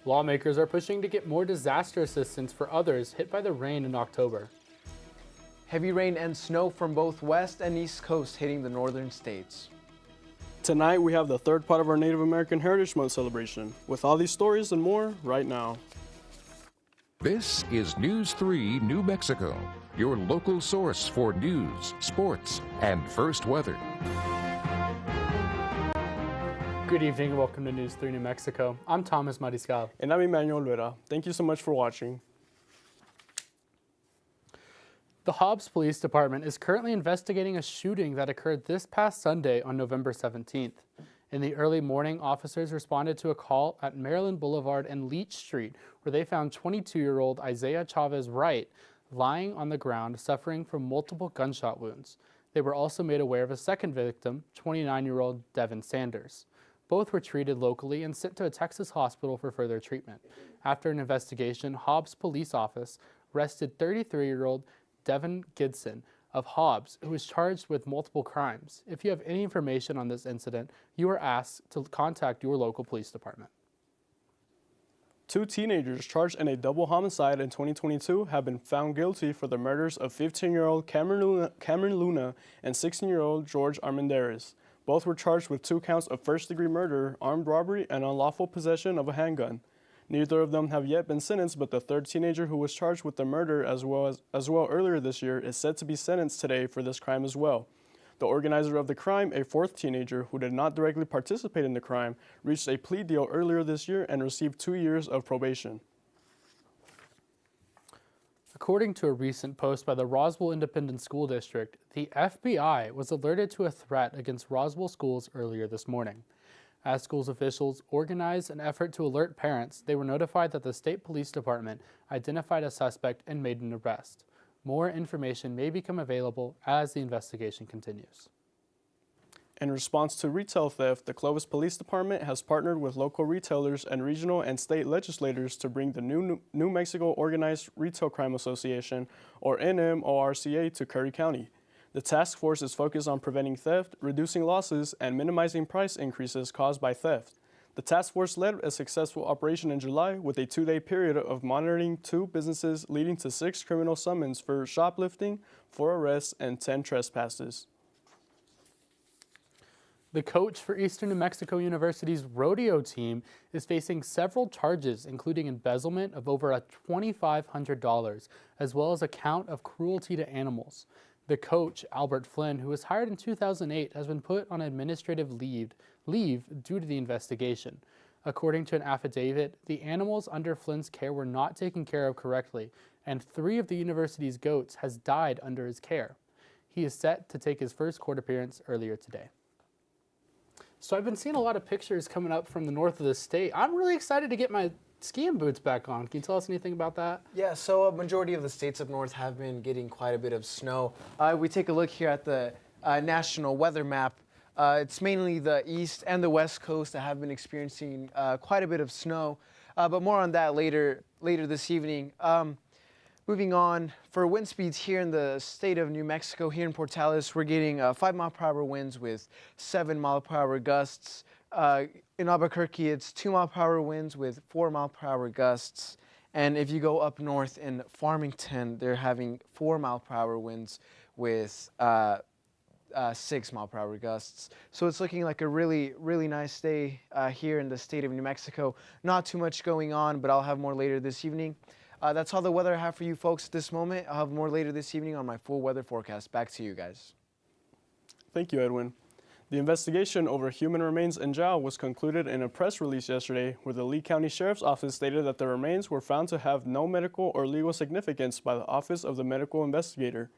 Lawmakers are pushing to get more disaster assistance for others hit by the rain in October. Heavy rain and snow from both west and east coast hitting the northern states. Tonight we have the third part of our Native American Heritage Month celebration. With all these stories and more, right now. This is News 3 New Mexico, your local source for news, sports, and first weather. Good evening and welcome to News 3 New Mexico. I'm Thomas Mariscal. And I'm Emmanuel Vera. Thank you so much for watching. The Hobbs Police Department is currently investigating a shooting that occurred this past Sunday on November 17th. In the early morning, officers responded to a call at Maryland Boulevard and Leach Street, where they found 22-year-old Isaiah Chavez Wright lying on the ground suffering from multiple gunshot wounds. They were also made aware of a second victim, 29-year-old Devin Sanders. Both were treated locally and sent to a Texas hospital for further treatment. After an investigation, Hobbs Police Office arrested 33-year-old Devin Gidson of Hobbs, who was charged with multiple crimes. If you have any information on this incident, you are asked to contact your local police department. 2 teenagers charged in a double homicide in 2022 have been found guilty for the murders of 15-year-old Cameron Luna and 16-year-old George Armendariz. Both were charged with 2 counts of first-degree murder, armed robbery, and unlawful possession of a handgun. Neither of them have yet been sentenced, but the third teenager who was charged with the murder as well earlier this year is set to be sentenced today for this crime as well. The organizer of the crime, a 4th teenager who did not directly participate in the crime, reached a plea deal earlier this year and received 2 years of probation. According to a recent post by the Roswell Independent School District, the FBI was alerted to a threat against Roswell schools earlier this morning. As schools officials organized an effort to alert parents, they were notified that the state police department identified a suspect and made an arrest. More information may become available as the investigation continues. In response to retail theft, the Clovis Police Department has partnered with local retailers and regional and state legislators to bring the New Mexico Organized Retail Crime Association, or NMORCA, to Curry County. The task force is focused on preventing theft, reducing losses, and minimizing price increases caused by theft. The task force led a successful operation in July with a 2-day period of monitoring 2 businesses, leading to 6 criminal summons for shoplifting, 4 arrests, and 10 trespasses. The coach for Eastern New Mexico University's rodeo team is facing several charges, including embezzlement of over $2,500, as well as a count of cruelty to animals. The coach, Albert Flynn, who was hired in 2008, has been put on administrative leave due to the investigation. According to an affidavit, the animals under Flynn's care were not taken care of correctly, and 3 of the university's goats has died under his care. He is set to take his first court appearance earlier today. So I've been seeing a lot of pictures coming up from the north of the state. I'm really excited to get my skiing boots back on. Can you tell us anything about that? Yeah, so a majority of the states up north have been getting quite a bit of snow. We take a look here at the national weather map. It's mainly the east and the west coast that have been experiencing quite a bit of snow, but more on that later this evening. Moving on, for wind speeds here in the state of New Mexico, here in Portales, we're getting 5-mile-per-hour winds with 7-mile-per-hour gusts. In Albuquerque, it's 2-mile-per-hour winds with 4-mile-per-hour gusts. And if you go up north in Farmington, they're having 4-mile-per-hour winds with 6-mile-per-hour gusts. So it's looking like a really, really nice day here in the state of New Mexico. Not too much going on, but I'll have more later this evening. That's all the weather I have for you folks at this moment. I'll have more later this evening on my full weather forecast. Back to you guys. Thank you, Edwin. The investigation over human remains in jail was concluded in a press release yesterday, where the Lee County Sheriff's Office stated that the remains were found to have no medical or legal significance by the Office of the Medical Investigator.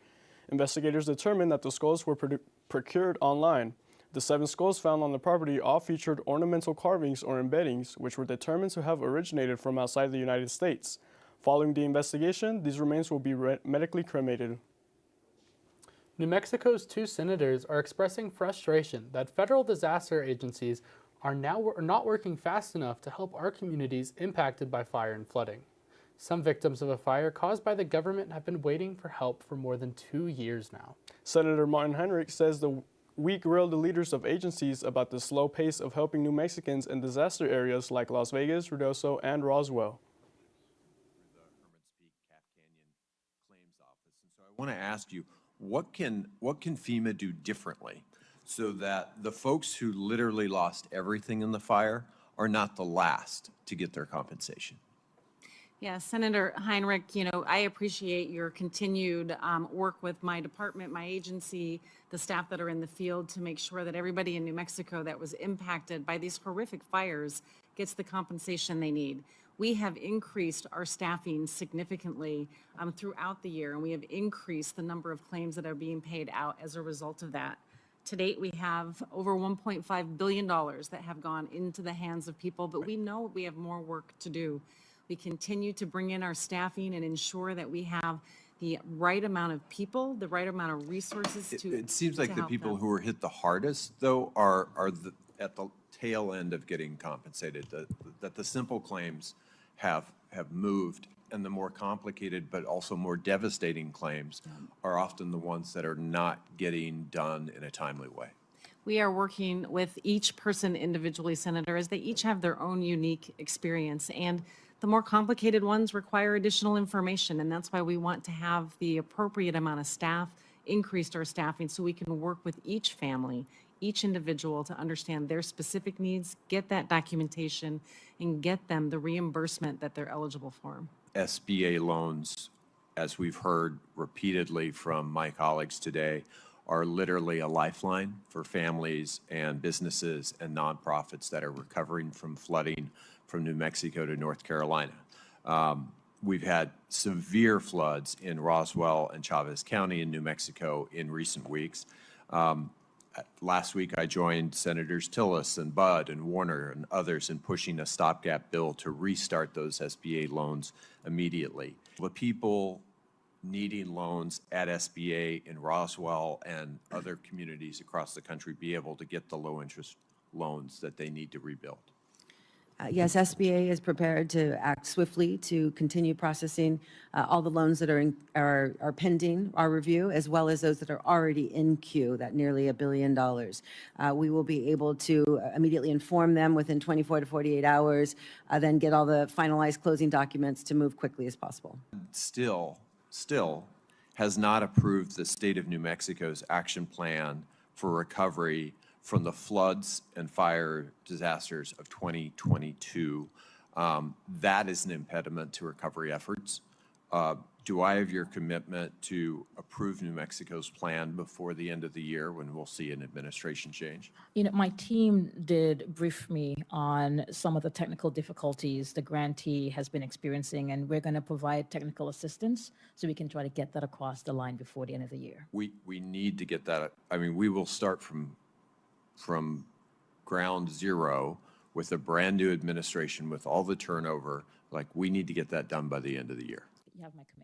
Investigators determined that the skulls were procured online. The 7 skulls found on the property all featured ornamental carvings or embeddings, which were determined to have originated from outside the United States. Following the investigation, these remains will be medically cremated. New Mexico's 2 senators are expressing frustration that federal disaster agencies are not working fast enough to help our communities impacted by fire and flooding. Some victims of a fire caused by the government have been waiting for help for more than 2 years now. Senator Martin Heinrich says the We grilled the leaders of agencies about the slow pace of helping New Mexicans in disaster areas like Las Vegas, Ruidoso, and Roswell. The Hermit's Peak Cap Canyon Claims Office. And so I want to ask you, what can FEMA do differently so that the folks who literally lost everything in the fire are not the last to get their compensation? Yeah, Senator Heinrich, I appreciate your continued work with my department, my agency, the staff that are in the field to make sure that everybody in New Mexico that was impacted by these horrific fires gets the compensation they need. We have increased our staffing significantly throughout the year, and we have increased the number of claims that are being paid out as a result of that. To date, we have over $1.5 billion that have gone into the hands of people, but we know we have more work to do. We continue to bring in our staffing and ensure that we have the right amount of people, the right amount of resources to It seems like to the help people them. who are hit the hardest, though, are at the tail end of getting compensated. That the simple claims have moved, and the more complicated but also more devastating claims are often the ones that are not getting done in a timely way. We are working with each person individually, Senator, as they each have their own unique experience. And the more complicated ones require additional information. And that's why we want to have the appropriate amount of staff, increased our staffing so we can work with each family, each individual to understand their specific needs, get that documentation, and get them the reimbursement that they're eligible for. SBA loans, as we've heard repeatedly from my colleagues today, are literally a lifeline for families and businesses and nonprofits that are recovering from flooding from New Mexico to North Carolina. We've had severe floods in Roswell and Chavez County in New Mexico in recent weeks. Last week, I joined Senators Tillis and Budd and Warner and others in pushing a stopgap bill to restart those SBA loans immediately. The people needing loans at SBA in Roswell and other communities across the country be able to get the low-interest loans that they need to rebuild? Yes, SBA is prepared to act swiftly to continue processing all the loans that are pending our review, as well as those that are already in queue, that nearly $1 billion. We will be able to immediately inform them within 24 to 48 hours, then get all the finalized closing documents to move quickly as possible. Still has not approved the state of New Mexico's action plan for recovery from the floods and fire disasters of 2022. That is an impediment to recovery efforts. Do I have your commitment to approve New Mexico's plan before the end of the year when we'll see an administration change? My team did brief me on some of the technical difficulties the grantee has been experiencing, and we're going to provide technical assistance so we can try to get that across the line before the end of the year. We need to get that. I mean, we will start from ground zero with a brand new administration with all the turnover. Like, we need to get that done by the end of the year. You have my commitment.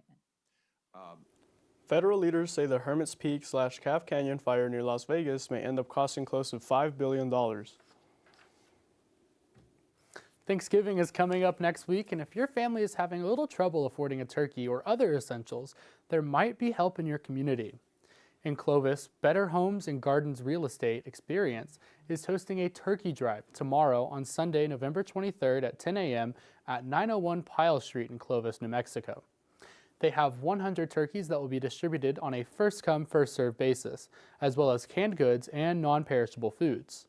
Federal leaders say the Hermit's Peak / Calf Canyon fire near Las Vegas may end up costing close to $5 billion. Thanksgiving is coming up next week, and if your family is having a little trouble affording a turkey or other essentials, there might be help in your community. In Clovis, Better Homes and Gardens Real Estate Experience is hosting a turkey drive tomorrow on Sunday, November 23rd at 10 a.m. at 901 Pyle Street in Clovis, New Mexico. They have 100 turkeys that will be distributed on a first-come, first-served basis, as well as canned goods and non-perishable foods.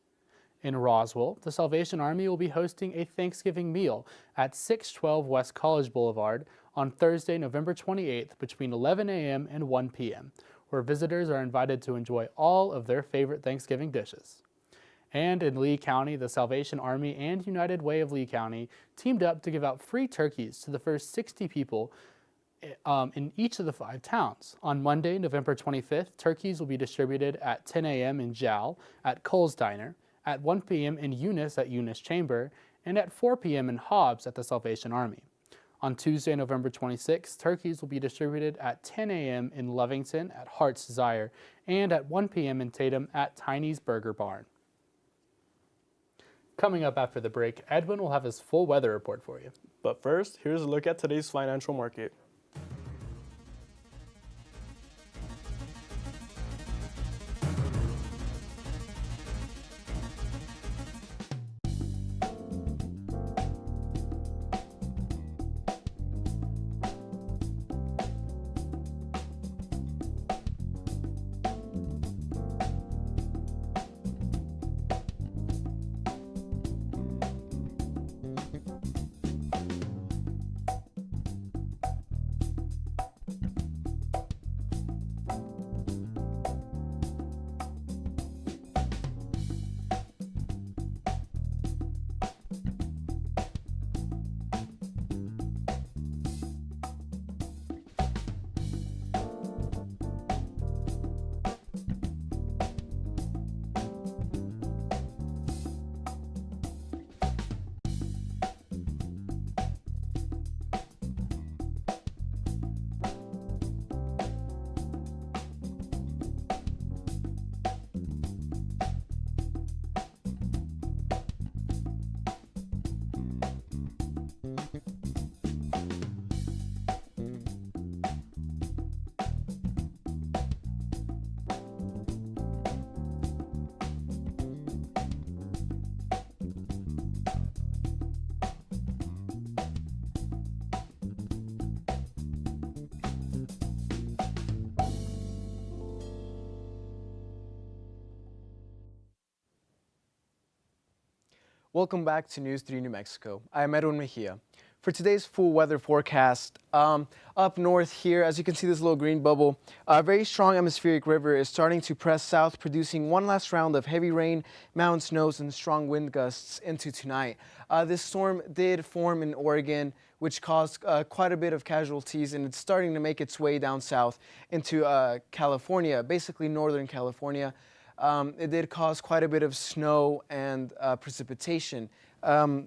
In Roswell, the Salvation Army will be hosting a Thanksgiving meal at 612 West College Boulevard on Thursday, November 28th between 11 a.m. and 1 p.m., where visitors are invited to enjoy all of their favorite Thanksgiving dishes. And in Lee County, the Salvation Army and United Way of Lee County teamed up to give out free turkeys to the first 60 people in each of the 5 towns. On Monday, November 25th, turkeys will be distributed at 10 a.m. in Jowl, at Cole's Diner, at 1 p.m. in Eunice at Eunice Chamber, and at 4 p.m. in Hobbs at the Salvation Army. On Tuesday, November 26th, turkeys will be distributed at 10 a.m. in Lovington at Heart's Desire, and at 1 p.m. in Tatum at Tiny's Burger Barn. Coming up after the break, Edwin will have his full weather report for you. But first, here's a look at today's financial market. Welcome back to News 3 New Mexico. I am Edwin Mejia. For today's full weather forecast, up north here, as you can see this little green bubble, a very strong atmospheric river is starting to press south, producing one last round of heavy rain, mountain snows, and strong wind gusts into tonight. This storm did form in Oregon, which caused quite a bit of casualties, and it's starting to make its way down south into California, basically northern California. It did cause quite a bit of snow and precipitation.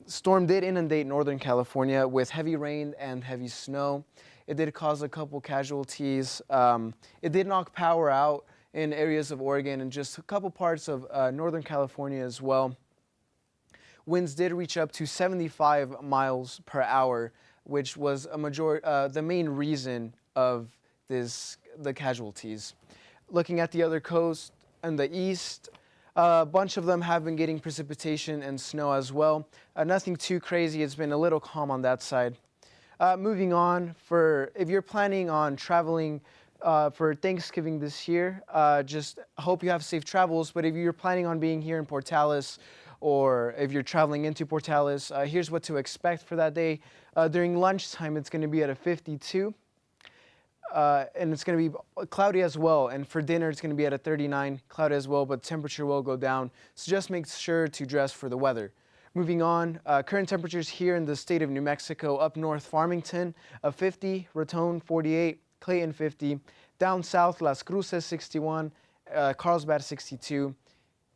Storm did inundate Northern California with heavy rain and heavy snow. It did cause a couple casualties. It did knock power out in areas of Oregon and just a couple parts of Northern California as well. Winds did reach up to 75 miles per hour, which was the main reason of the casualties. Looking at the other coast, in the east, a bunch of them have been getting precipitation and snow as well. Nothing too crazy. It's been a little calm on that side. Moving on, if you're planning on traveling for Thanksgiving this year, just hope you have safe travels. But if you're planning on being here in Portales, or if you're traveling into Portales, here's what to expect for that day. During lunchtime, it's going to be at a 52. And it's going to be cloudy as well. And for dinner, it's going to be at a 39, cloudy as well, but temperature will go down. So just make sure to dress for the weather. Moving on, current temperatures here in the state of New Mexico. Up north, Farmington, 50, Raton, 48, Clayton, 50. Down south, Las Cruces, 61, Carlsbad, 62.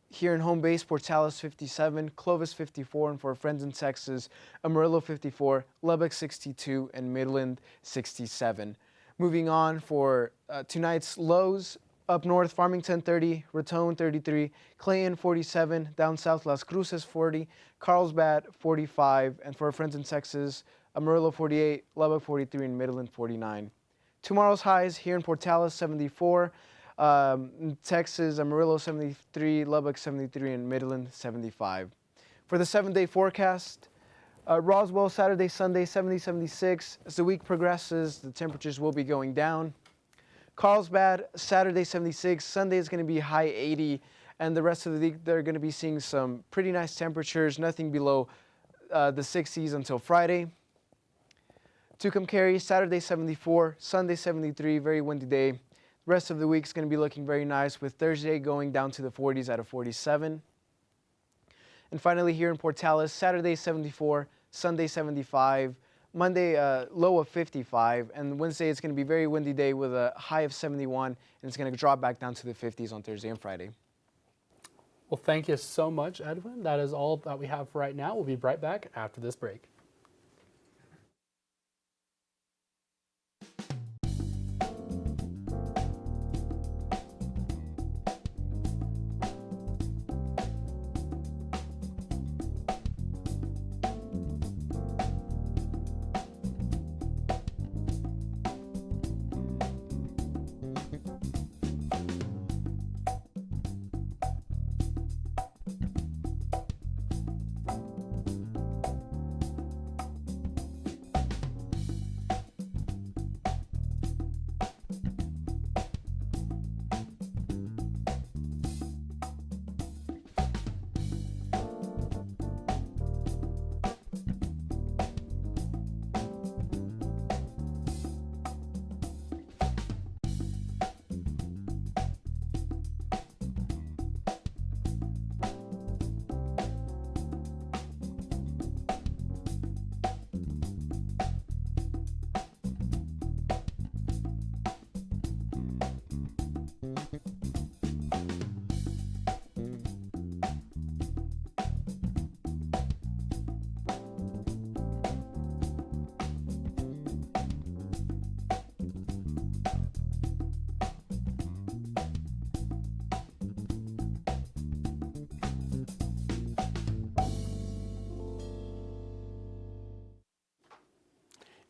Here in home base, Portales, 57, Clovis, 54, and for friends in Texas, Amarillo, 54, Lubbock, 62, and Midland, 67. Moving on for tonight's lows, up north, Farmington 30, Raton 33, Clayton 47, down south, Las Cruces 40, Carlsbad 45, and for our friends in Texas, Amarillo 48, Lubbock 43, and Midland 49. Tomorrow's highs here in Portales 74, Texas, Amarillo 73, Lubbock 73, and Midland 75. For the 7-day forecast, Roswell, Saturday, Sunday, 70, 76. As the week progresses, the temperatures will be going down. Carlsbad, Saturday, 76. Sunday is going to be high 80. And the rest of the week, they're going to be seeing some pretty nice temperatures, nothing below the 60s until Friday. Tucumcari, Saturday, 74. Sunday, 73. Very windy day. The rest of the week is going to be looking very nice, with Thursday going down to the 40s at a 47. And finally, here in Portales, Saturday 74, Sunday 75, Monday low of 55, and Wednesday it's going to be a very windy day with a high of 71, and it's going to drop back down to the 50s on Thursday and Friday. Well, thank you so much, Edwin. That is all that we have for right now. We'll be right back after this break.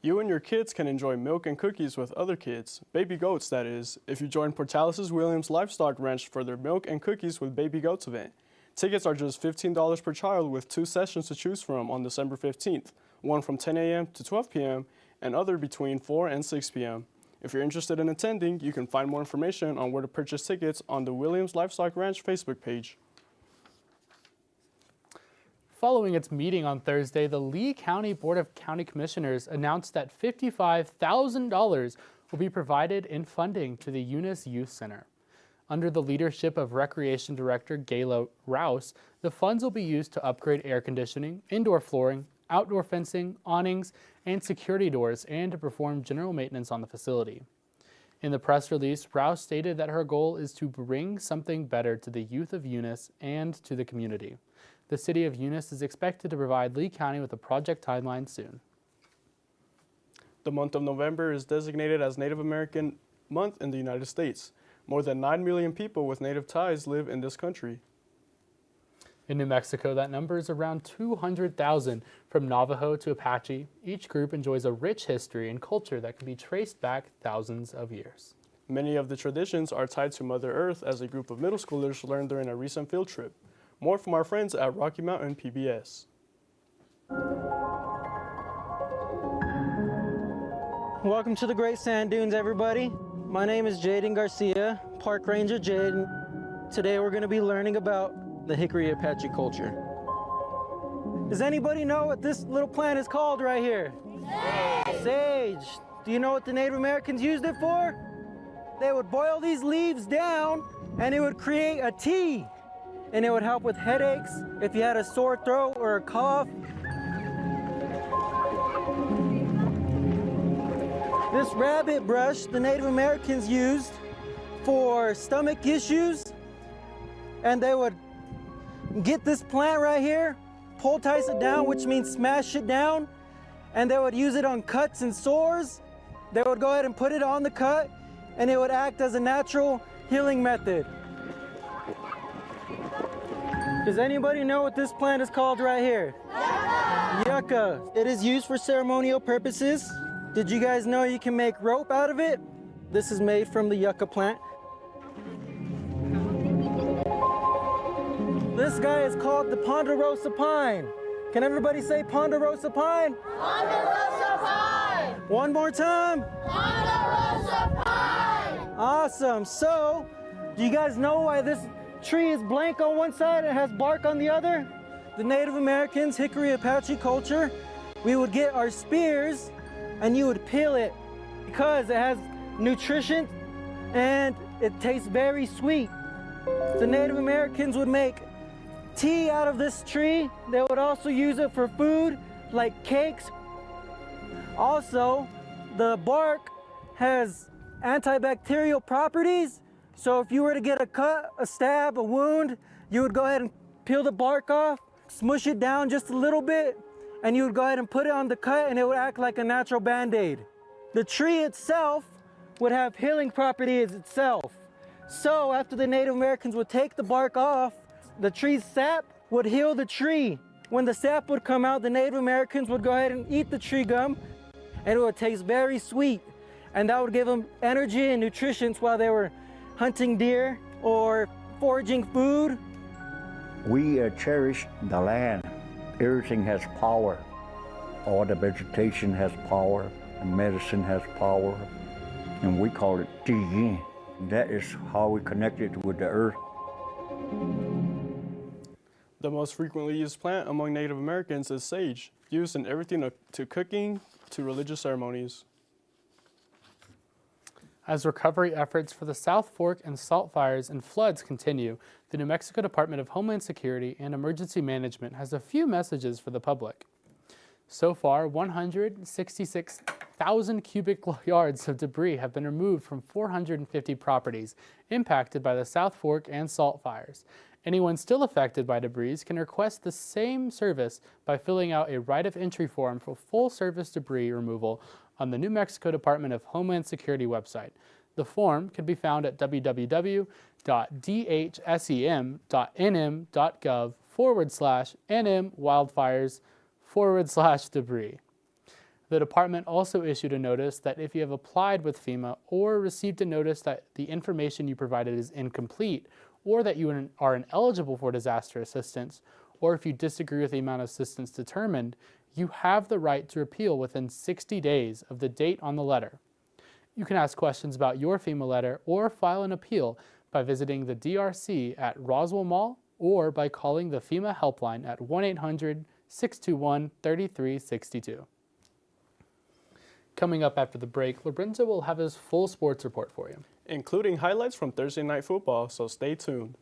You and your kids can enjoy milk and cookies with other kids, baby goats that is, if you join Portales' Williams Livestock Ranch for their Milk and Cookies with Baby Goats event. Tickets are just $15 per child with 2 sessions to choose from on December 15th, one from 10 a.m. to 12 p.m. and other between 4 and 6 p.m. If you're interested in attending, you can find more information on where to purchase tickets on the Williams Livestock Ranch Facebook page. Following its meeting on Thursday, the Lee County Board of County Commissioners announced that $55,000 will be provided in funding to the Eunice Youth Center. Under the leadership of Recreation Director Gayla Rouse, the funds will be used to upgrade air conditioning, indoor flooring, outdoor fencing, awnings, and security doors, and to perform general maintenance on the facility. In the press release, Rouse stated that her goal is to bring something better to the youth of Eunice and to the community. The city of Eunice is expected to provide Lee County with a project timeline soon. The month of November is designated as Native American Month in the United States. More than 9 million people with Native ties live in this country. In New Mexico, that number is around 200,000. From Navajo to Apache, each group enjoys a rich history and culture that can be traced back thousands of years. Many of the traditions are tied to Mother Earth, as a group of middle schoolers learned during a recent field trip. More from our friends at Rocky Mountain PBS. Welcome to the Great Sand Dunes, everybody. My name is Jaden Garcia, Park Ranger Jaden. Today we're going to be learning about the Hickory Apache culture. Does anybody know what this little plant is called right here? Sage. Sage. Do you know what the Native Americans used it for? They would boil these leaves down and it would create a tea. And it would help with headaches, if you had a sore throat or a cough. This rabbit brush the Native Americans used for stomach issues, and they would get this plant right here, poultice it down, which means smash it down, and they would use it on cuts and sores. They would go ahead and put it on the cut, and it would act as a natural healing method. Does anybody know what this plant is called right here? Yucca. Yucca. It is used for ceremonial purposes. Did you guys know you can make rope out of it? This is made from the yucca plant. This guy is called the ponderosa pine. Can everybody say ponderosa pine? Ponderosa pine! One more time. Ponderosa pine! Awesome. So, do you guys know why this tree is blank on one side and has bark on the other? The Native Americans, Hickory Apache culture, we would get our spears and you would peel it because it has nutrition and it tastes very sweet. The Native Americans would make tea out of this tree. They would also use it for food like cakes. Also, the bark has antibacterial properties. So if you were to get a cut, a stab, a wound, you would go ahead and peel the bark off, smush it down just a little bit, and you would go ahead and put it on the cut and it would act like a natural Band-Aid. The tree itself would have healing properties itself. So after the Native Americans would take the bark off, the tree's sap would heal the tree. When the sap would come out, the Native Americans would go ahead and eat the tree gum and it would taste very sweet. And that would give them energy and nutrition while they were hunting deer or foraging food. We cherish the land. Everything has power. All the vegetation has power, and medicine has power, and we call it Tiyin. That is how we connect it with the earth. The most frequently used plant among Native Americans is sage, used in everything to cooking to religious ceremonies. As recovery efforts for the South Fork and salt fires and floods continue, the New Mexico Department of Homeland Security and Emergency Management has a few messages for the public. So far, 166,000 cubic yards of debris have been removed from 450 properties impacted by the South Fork and salt fires. Anyone still affected by debris can request the same service by filling out a right of entry form for full service debris removal on the New Mexico Department of Homeland Security website. The form can be found at www.dhsem.nm.gov/NM wildfires/debris. The department also issued a notice that if you have applied with FEMA or received a notice that the information you provided is incomplete, or that you are ineligible for disaster assistance, or if you disagree with the amount of assistance determined, you have the right to appeal within 60 days of the date on the letter. You can ask questions about your FEMA letter or file an appeal by visiting the DRC at Roswell Mall or by calling the FEMA helpline at 1-800-621-3362. Coming up after the break, Lorenzo will have his full sports report for you, including highlights from Thursday Night Football, so stay tuned.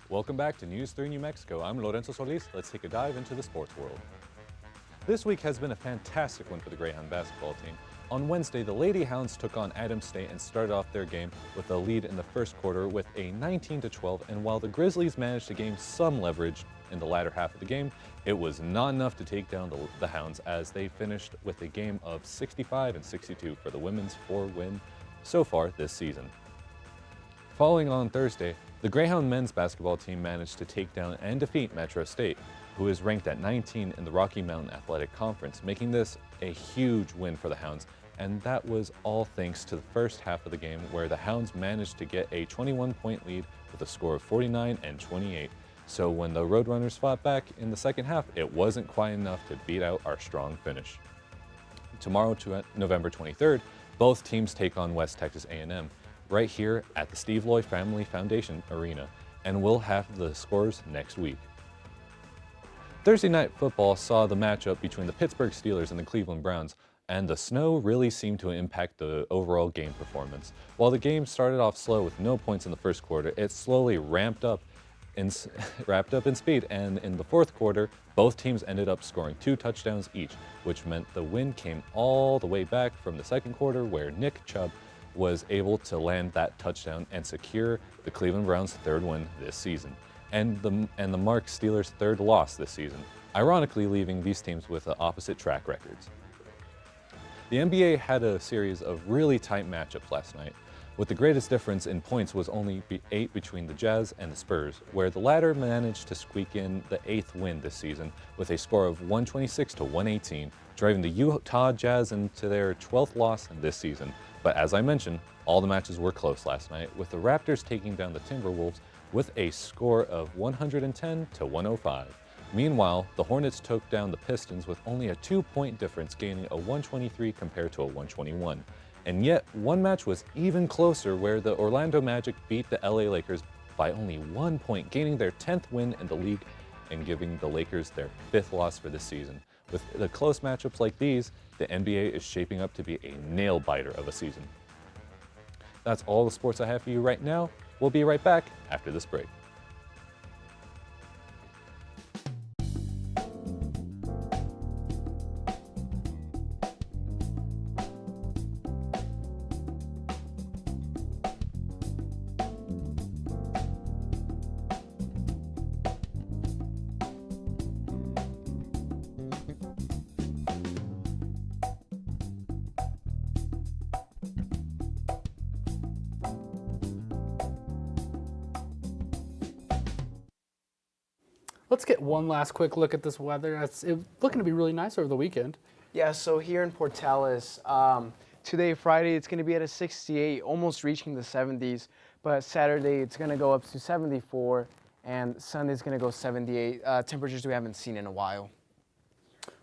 Welcome back to News 3 New Mexico. I'm Lorenzo Solis. Let's take a dive into the sports world. This week has been a fantastic one for the Greyhound basketball team. On Wednesday, the Lady Hounds took on Adams State and started off their game with a lead in the first quarter with a 19-12, and while the Grizzlies managed to gain some leverage in the latter half of the game, it was not enough to take down the Hounds as they finished with a game of 65-62 for the women's 4-win so far this season. Following on Thursday, the Greyhound men's basketball team managed to take down and defeat Metro State, who is ranked at 19 in the Rocky Mountain Athletic Conference, making this a huge win for the Hounds, and that was all thanks to the first half of the game where the Hounds managed to get a 21-point lead with a score of 49-28. So when the Roadrunners fought back in the second half, it wasn't quite enough to beat out our strong finish. Tomorrow, November 23rd, both teams take on West Texas A&M, right here at the Steve Loy Family Foundation Arena, and we'll have the scores next week. Thursday Night Football saw the matchup between the Pittsburgh Steelers and the Cleveland Browns, and the snow really seemed to impact the overall game performance. While the game started off slow with no points in the first quarter, it slowly ramped up in speed, and in the fourth quarter, both teams ended up scoring 2 touchdowns each, which meant the win came all the way back from the second quarter where Nick Chubb was able to land that touchdown and secure the Cleveland Browns' 3rd win this season, and the Mark Steelers' 3rd loss this season, ironically leaving these teams with opposite track records. The NBA had a series of really tight matchups last night, with the greatest difference in points was only 8 between the Jazz and the Spurs, where the latter managed to squeak in the 8th win this season with a score of 126-118, driving the Utah Jazz into their 12th loss this season. But as I mentioned, all the matches were close last night, with the Raptors taking down the Timberwolves with a score of 110-105. Meanwhile, the Hornets took down the Pistons with only a 2-point difference, gaining a 123 compared to a 121. And yet, one match was even closer where the Orlando Magic beat the LA Lakers by only 1 point, gaining their 10th win in the league and giving the Lakers their 5th loss for the season. With the close matchups like these, the NBA is shaping up to be a nail-biter of a season. That's all the sports I have for you right now. We'll be right back after this break. Let's get one last quick look at this weather. It's looking to be really nice over the weekend. Yeah, so here in Portales, today, Friday, it's going to be at a 68, almost reaching the 70s. but Saturday it's going to go up to 74, and Sunday's going to go 78. Temperatures we haven't seen in a while.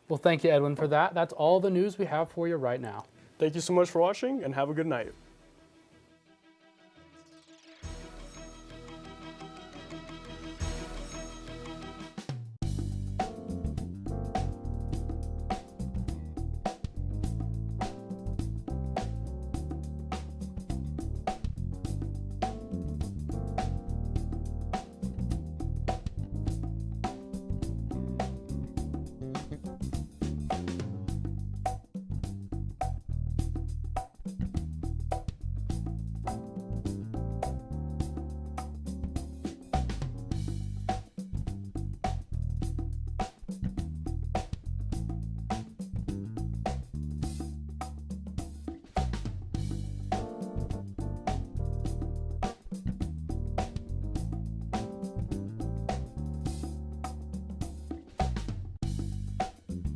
Well, thank you, Edwin, for that. That's all the news we have for you right now. Thank you so much for watching, and have a good night.